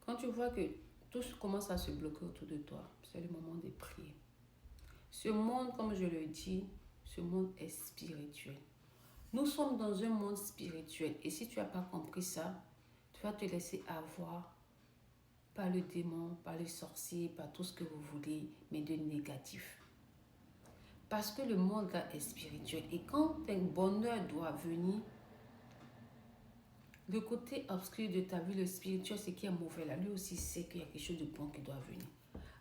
Quand tu vois que tout commence à se bloquer autour de toi, c'est le moment de prier. Ce monde, comme je le dis, ce monde est spirituel. Nous sommes dans un monde spirituel. Et si tu n'as pas compris ça, tu vas te laisser avoir par le démon, par les sorciers, par tout ce que vous voulez, mais de négatif. Parce que le monde là est spirituel. Et quand un bonheur doit venir, le côté obscur de ta vie, le spirituel, c'est qu'il est mauvais là. Lui aussi sait qu'il y a quelque chose de bon qui doit venir.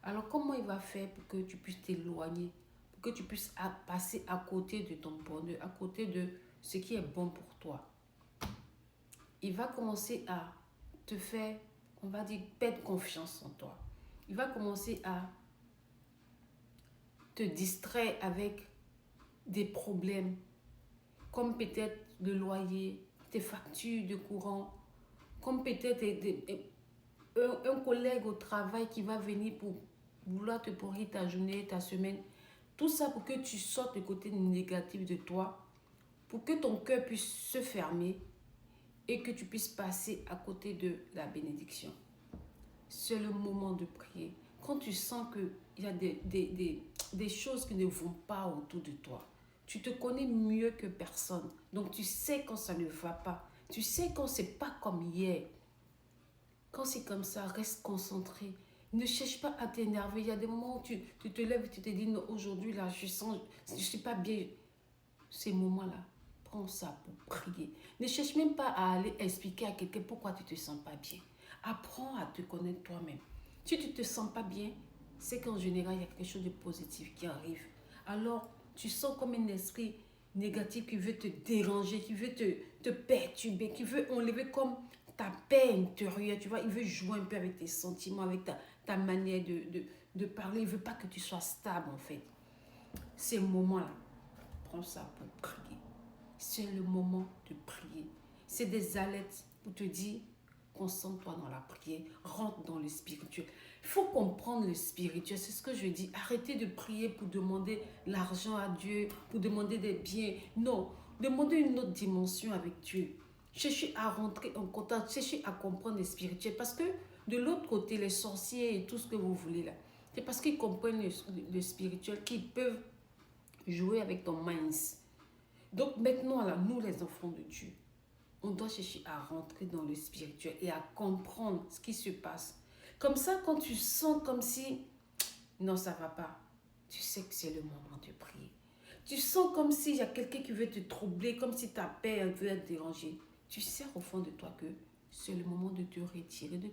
Alors comment il va faire pour que tu puisses t'éloigner, pour que tu puisses passer à côté de ton bonheur, à côté de ce qui est bon pour toi? Il va commencer à te faire, on va dire, perdre confiance en toi. Il va commencer à te distraire avec des problèmes, comme peut-être le loyer, tes factures de courant, comme peut-être un collègue au travail qui va venir pour vouloir te pourrir ta journée, ta semaine. Tout ça pour que tu sortes le côté négatif de toi, pour que ton cœur puisse se fermer et que tu puisses passer à côté de la bénédiction. C'est le moment de prier. Quand tu sens qu'il y a des choses qui ne vont pas autour de toi, tu te connais mieux que personne. Donc tu sais quand ça ne va pas. Tu sais quand c'est pas comme hier. Quand c'est comme ça, reste concentré. Ne cherche pas à t'énerver. Il y a des moments où tu te lèves et tu te dis, non, aujourd'hui, là, je ne suis pas bien. Ces moments-là, prends ça pour prier. Ne cherche même pas à aller expliquer à quelqu'un pourquoi tu ne te sens pas bien. Apprends à te connaître toi-même. Si tu ne te sens pas bien, c'est qu'en général, il y a quelque chose de positif qui arrive. Alors, tu sens comme un esprit négatif qui veut te déranger, qui veut te perturber, qui veut enlever comme ta paix intérieure, tu vois, il veut jouer un peu avec tes sentiments, avec ta manière de parler. Il ne veut pas que tu sois stable, en fait. Ces moments-là, prends ça pour prier. C'est le moment de prier. C'est des alertes pour te dire, concentre-toi dans la prière, rentre dans le spirituel. Il faut comprendre le spirituel, c'est ce que je dis. Arrêtez de prier pour demander l'argent à Dieu, pour demander des biens. Non, demandez une autre dimension avec Dieu. Cherchez à rentrer en contact, cherchez à comprendre le spirituel. Parce que de l'autre côté, les sorciers et tout ce que vous voulez là, c'est parce qu'ils comprennent le spirituel qu'ils peuvent jouer avec ton minds. Donc maintenant, là, nous les enfants de Dieu, on doit chercher à rentrer dans le spirituel et à comprendre ce qui se passe. Comme ça, quand tu sens comme si, non, ça ne va pas, tu sais que c'est le moment de prier. Tu sens comme s'il y a quelqu'un qui veut te troubler, comme si ta paix veut être dérangée. Tu sais au fond de toi que c'est le moment de te retirer, de